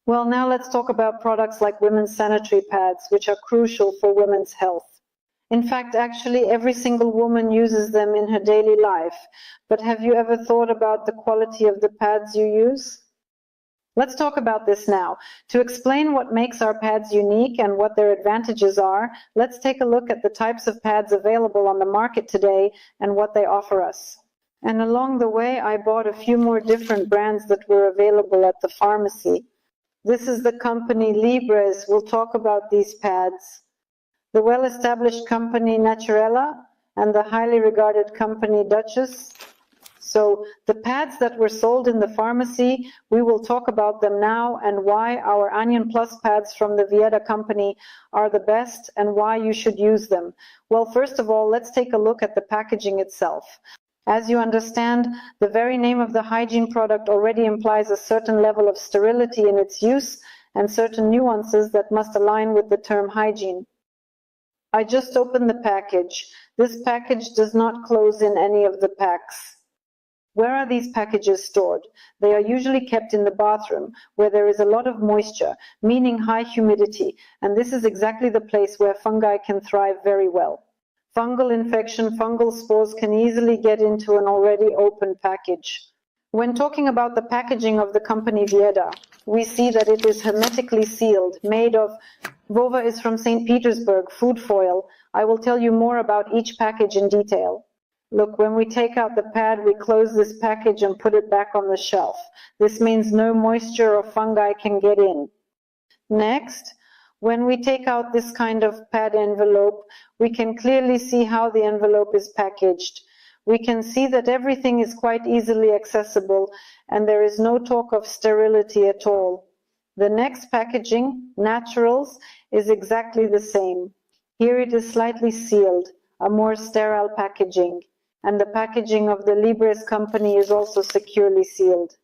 Well, now let's talk about products like women's sanitary pads, which are crucial for women's health. In fact, actually, every single woman uses them in her daily life. But have you ever thought about the quality of the pads you use? Let's talk about this now. To explain what makes our pads unique and what their advantages are, let's take a look at the types of pads available on the market today and what they offer us. And along the way, I bought a few more different brands that were available at the pharmacy. This is the company Libres. We'll talk about these pads. The well-established company Naturella and the highly regarded company Duchess. So the pads that were sold in the pharmacy, we will talk about them now and why our Anion Plus pads from the WHIEDA company are the best and why you should use them. Well, first of all, let's take a look at the packaging itself. As you understand, the very name of the hygiene product already implies a certain level of sterility in its use and certain nuances that must align with the term hygiene. I just opened the package. This package does not close in any of the packs. Where are these packages stored? They are usually kept in the bathroom, where there is a lot of moisture, meaning high humidity, and this is exactly the place where fungi can thrive very well. Fungal infection, fungal spores can easily get into an already open package. When talking about the packaging of the company WHIEDA, we see that it is hermetically sealed, made of Vova is from St. Petersburg, food foil. I will tell you more about each package in detail. Look, when we take out the pad, we close this package and put it back on the shelf. This means no moisture or fungi can get in. Next, when we take out this kind of pad envelope, we can clearly see how the envelope is packaged. We can see that everything is quite easily accessible and there is no talk of sterility at all. The next packaging, Naturals, is exactly the same. Here it is slightly sealed, a more sterile packaging. And the packaging of the Libres company is also securely sealed.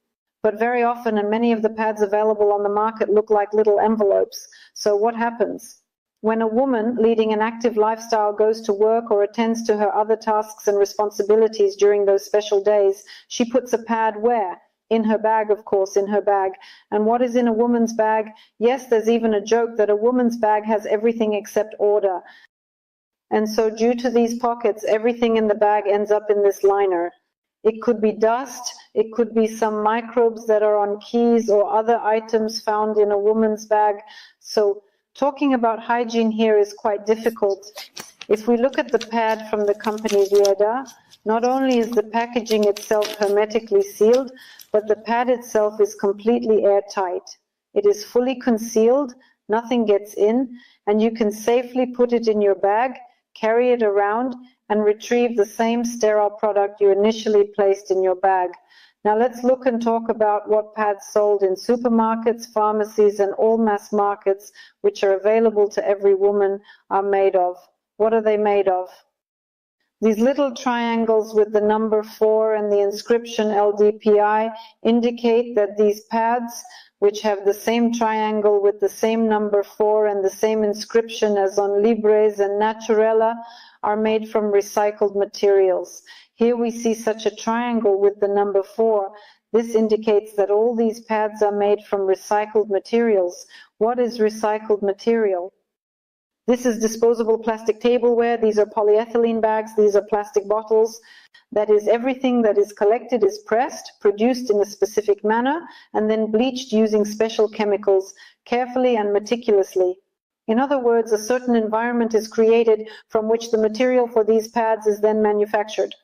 But very often, and many of the pads available on the market look like little envelopes. So what happens? When a woman leading an active lifestyle goes to work or attends to her other tasks and responsibilities during those special days, she puts a pad where? In her bag, of course, in her bag. And what is in a woman's bag? Yes, there's even a joke that a woman's bag has everything except odor. And so due to these pockets, everything in the bag ends up in this liner. It could be dust, it could be some microbes that are on keys or other items found in a woman's bag. So talking about hygiene here is quite difficult. If we look at the pad from the company WHIEDA, not only is the packaging itself hermetically sealed, but the pad itself is completely airtight. It is fully concealed, nothing gets in, and you can safely put it in your bag, carry it around, and retrieve the same sterile product you initially placed in your bag. Now let's look and talk about what pads sold in supermarkets, pharmacies, and all mass markets, which are available to every woman, are made of. What are they made of? These little triangles with the number 4 and the inscription LDPI indicate that these pads, which have the same triangle with the same number 4 and the same inscription as on Libres and Naturella, are made from recycled materials. Here we see such a triangle with the number 4. This indicates that all these pads are made from recycled materials. What is recycled material? This is disposable plastic tableware. These are polyethylene bags. These are plastic bottles. That is, everything that is collected is pressed, produced in a specific manner, and then bleached using special chemicals, carefully and meticulously. In other words, a certain environment is created from which the material for these pads is then manufactured.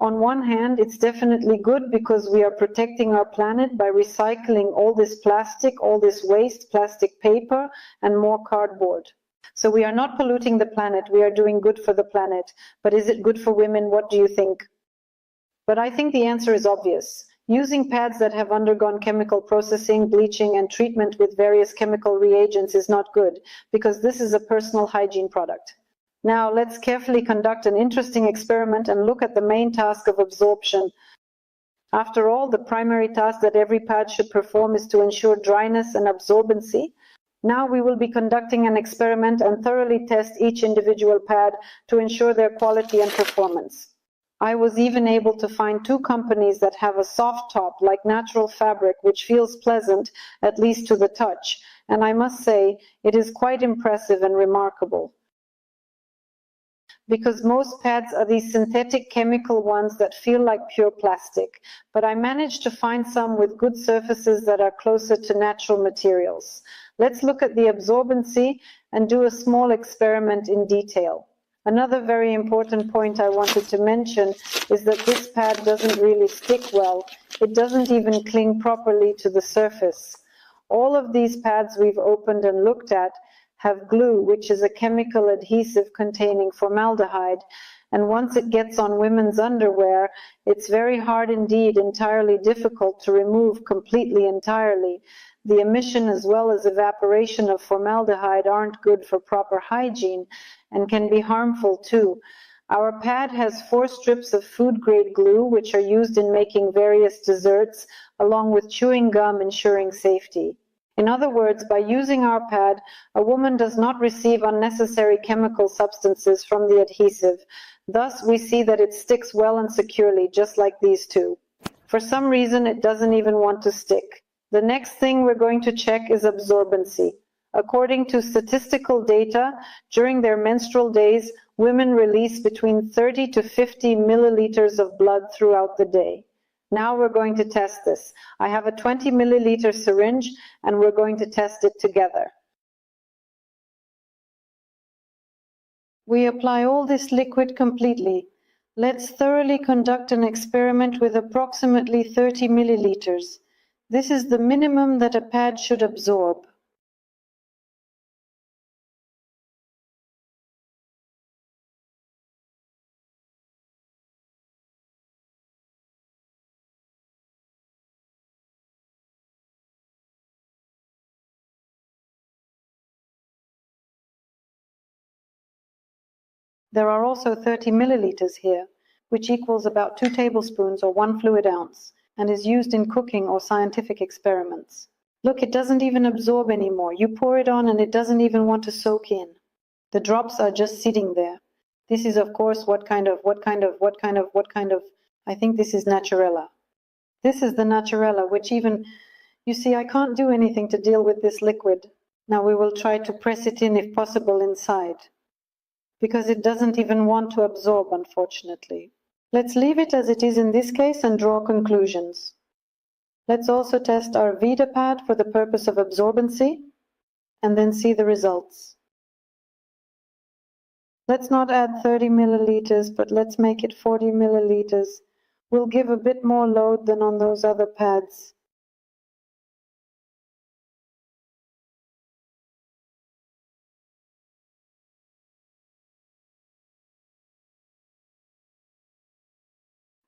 On one hand, it's definitely good because we are protecting our planet by recycling all this plastic, all this waste, plastic paper, and more cardboard. So we are not polluting the planet, we are doing good for the planet. But is it good for women? What do you think? But I think the answer is obvious. Using pads that have undergone chemical processing, bleaching, and treatment with various chemical reagents is not good, because this is a personal hygiene product. Now let's carefully conduct an interesting experiment and look at the main task of absorption. After all, the primary task that every pad should perform is to ensure dryness and absorbency. Now we will be conducting an experiment and thoroughly test each individual pad to ensure their quality and performance. I was even able to find 2 companies that have a soft top like natural fabric which feels pleasant, at least to the touch, and I must say it is quite impressive and remarkable. Because most pads are these synthetic chemical ones that feel like pure plastic, but I managed to find some with good surfaces that are closer to natural materials. Let's look at the absorbency and do a small experiment in detail. Another very important point I wanted to mention is that this pad doesn't really stick well. It doesn't even cling properly to the surface. All of these pads we've opened and looked at have glue, which is a chemical adhesive containing formaldehyde, and once it gets on women's underwear, it's very hard indeed, entirely difficult to remove completely entirely. The emission as well as evaporation of formaldehyde aren't good for proper hygiene and can be harmful too. Our pad has 4 strips of food-grade glue, which are used in making various desserts, along with chewing gum, ensuring safety. In other words, by using our pad, a woman does not receive unnecessary chemical substances from the adhesive. Thus, we see that it sticks well and securely, just like these 2. For some reason, it doesn't even want to stick. The next thing we're going to check is absorbency. According to statistical data, during their menstrual days, women release between 30 to 50 milliliters of blood throughout the day. Now we're going to test this. I have a 20 milliliter syringe and we're going to test it together. We apply all this liquid completely. Let's thoroughly conduct an experiment with approximately 30 milliliters. This is the minimum that a pad should absorb. There are also 30 milliliters here, which equals about 2 tablespoons or 1 fluid ounce, and is used in cooking or scientific experiments. Look, it doesn't even absorb anymore. You pour it on and it doesn't even want to soak in. The drops are just sitting there. This is, of course, what kind of, I think this is Naturella. This is the Naturella, which even, you see, I can't do anything to deal with this liquid. Now we will try to press it in, if possible, inside, because it doesn't even want to absorb, unfortunately. Let's leave it as it is in this case and draw conclusions. Let's also test our WHIEDA pad for the purpose of absorbency, and then see the results. Let's not add 30 milliliters, but let's make it 40 milliliters. We'll give a bit more load than on those other pads.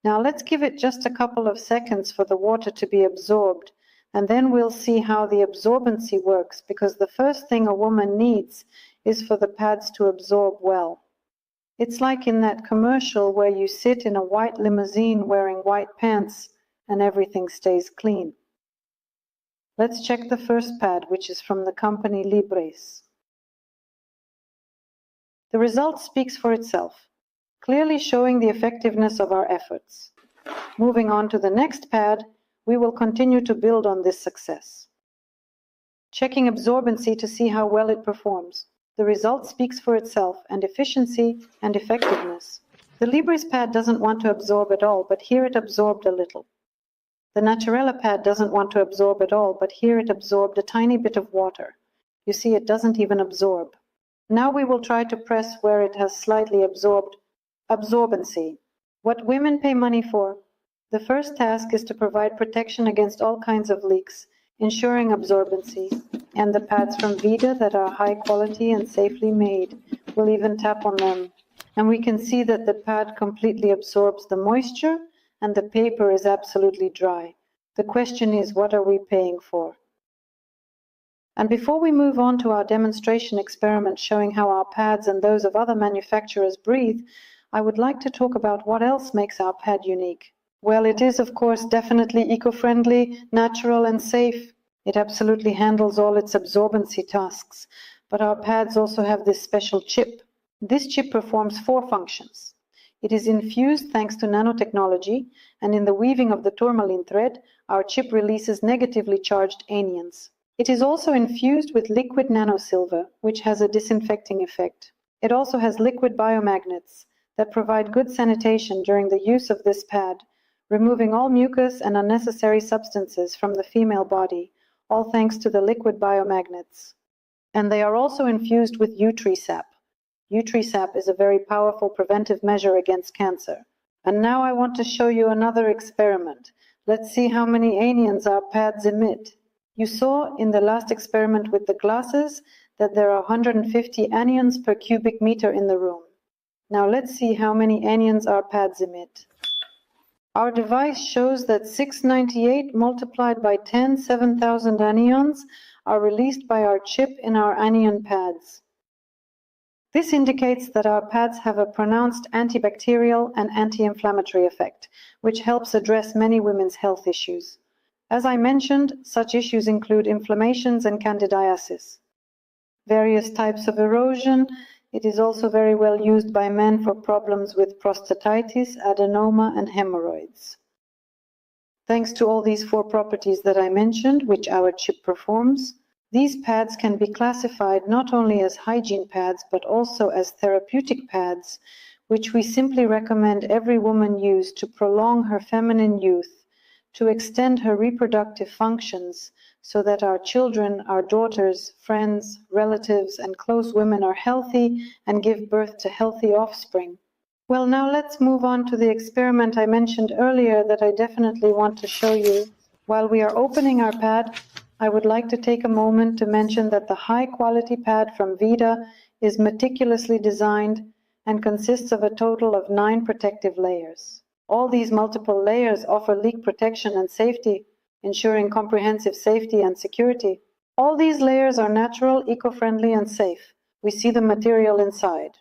Now let's give it just a couple of seconds for the water to be absorbed, and then we'll see how the absorbency works, because the first thing a woman needs is for the pads to absorb well. It's like in that commercial where you sit in a white limousine wearing white pants and everything stays clean. Let's check the first pad, which is from the company Libres. The result speaks for itself, clearly showing the effectiveness of our efforts. Moving on to the next pad, we will continue to build on this success. Checking absorbency to see how well it performs. The result speaks for itself, and efficiency and effectiveness. The Libres pad doesn't want to absorb at all, but here it absorbed a little. The Naturella pad doesn't want to absorb at all, but here it absorbed a tiny bit of water. You see, it doesn't even absorb. Now we will try to press where it has slightly absorbed. Absorbency. What women pay money for. The first task is to provide protection against all kinds of leaks, ensuring absorbency, and the pads from WHIEDA that are high quality and safely made. We'll even tap on them. And we can see that the pad completely absorbs the moisture and the paper is absolutely dry. The question is, what are we paying for? And before we move on to our demonstration experiment showing how our pads and those of other manufacturers breathe, I would like to talk about what else makes our pad unique. Well, it is, of course, definitely eco-friendly, natural, and safe. It absolutely handles all its absorbency tasks. But our pads also have this special chip. This chip performs 4 functions. It is infused thanks to nanotechnology, and in the weaving of the tourmaline thread, our chip releases negatively charged anions. It is also infused with liquid nanosilver, which has a disinfecting effect. It also has liquid biomagnets that provide good sanitation during the use of this pad, removing all mucus and unnecessary substances from the female body, all thanks to the liquid biomagnets. And they are also infused with yew tree sap. Yew tree sap is a very powerful preventive measure against cancer. And now I want to show you another experiment. Let's see how many anions our pads emit. You saw in the last experiment with the glasses that there are 150 anions per cubic meter in the room. Now let's see how many anions our pads emit. Our device shows that 698 multiplied by 10, 7,000 anions are released by our chip in our anion pads. This indicates that our pads have a pronounced antibacterial and anti-inflammatory effect, which helps address many women's health issues. As I mentioned, such issues include inflammations and candidiasis, various types of erosion. It is also very well used by men for problems with prostatitis, adenoma, and hemorrhoids. Thanks to all these 4 properties that I mentioned, which our chip performs, these pads can be classified not only as hygiene pads, but also as therapeutic pads, which we simply recommend every woman use to prolong her feminine youth, to extend her reproductive functions, so that our children, our daughters, friends, relatives, and close women are healthy and give birth to healthy offspring. Well, now let's move on to the experiment I mentioned earlier that I definitely want to show you. While we are opening our pad, I would like to take a moment to mention that the high-quality pad from WHIEDA is meticulously designed and consists of a total of 9 protective layers. All these multiple layers offer leak protection and safety, ensuring comprehensive safety and security. All these layers are natural, eco-friendly, and safe. We see the material inside,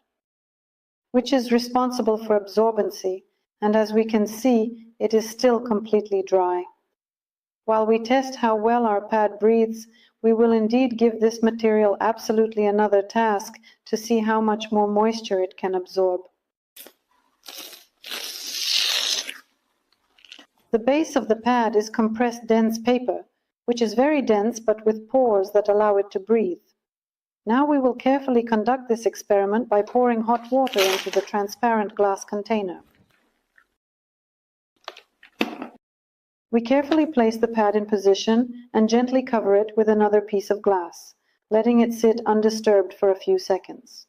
which is responsible for absorbency, and as we can see, it is still completely dry. While we test how well our pad breathes, we will indeed give this material absolutely another task to see how much more moisture it can absorb. The base of the pad is compressed dense paper, which is very dense but with pores that allow it to breathe. Now we will carefully conduct this experiment by pouring hot water into the transparent glass container. We carefully place the pad in position and gently cover it with another piece of glass, letting it sit undisturbed for a few seconds.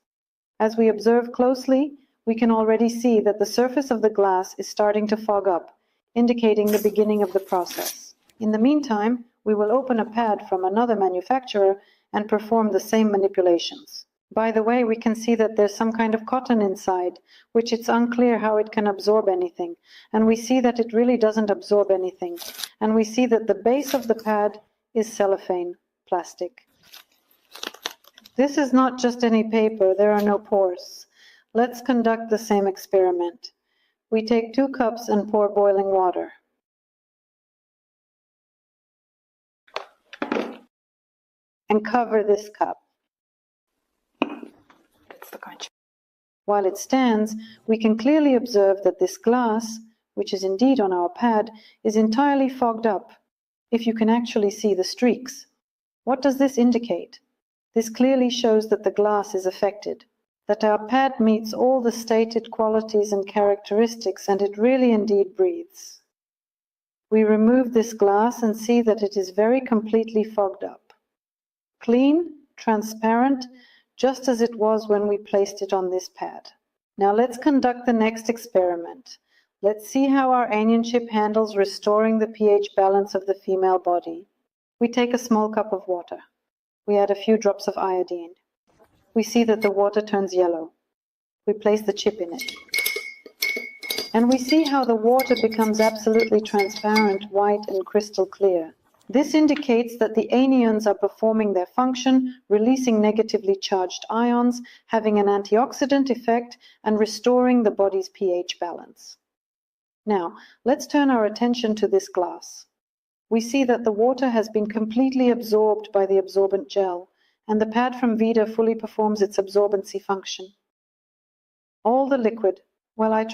As we observe closely, we can already see that the surface of the glass is starting to fog up, indicating the beginning of the process. In the meantime, we will open a pad from another manufacturer and perform the same manipulations. By the way, we can see that there's some kind of cotton inside, which it's unclear how it can absorb anything. And we see that it really doesn't absorb anything. And we see that the base of the pad is cellophane plastic. This is not just any paper, there are no pores. Let's conduct the same experiment. We take 2 cups and pour boiling water. And cover this cup. While it stands, we can clearly observe that this glass, which is indeed on our pad, is entirely fogged up, if you can actually see the streaks. What does this indicate? This clearly shows that the glass is affected, that our pad meets all the stated qualities and characteristics, and it really indeed breathes. We remove this glass and see that it is very completely fogged up. Clean, transparent, just as it was when we placed it on this pad. Now let's conduct the next experiment. Let's see how our anion chip handles restoring the pH balance of the female body. We take a small cup of water. We add a few drops of iodine. We see that the water turns yellow. We place the chip in it. And we see how the water becomes absolutely transparent, white, and crystal clear. This indicates that the anions are performing their function, releasing negatively charged ions, having an antioxidant effect, and restoring the body's pH balance. Now, let's turn our attention to this glass. We see that the water has been completely absorbed by the absorbent gel, and the pad from WHIEDA fully performs its absorbency function. All the liquid, well, I try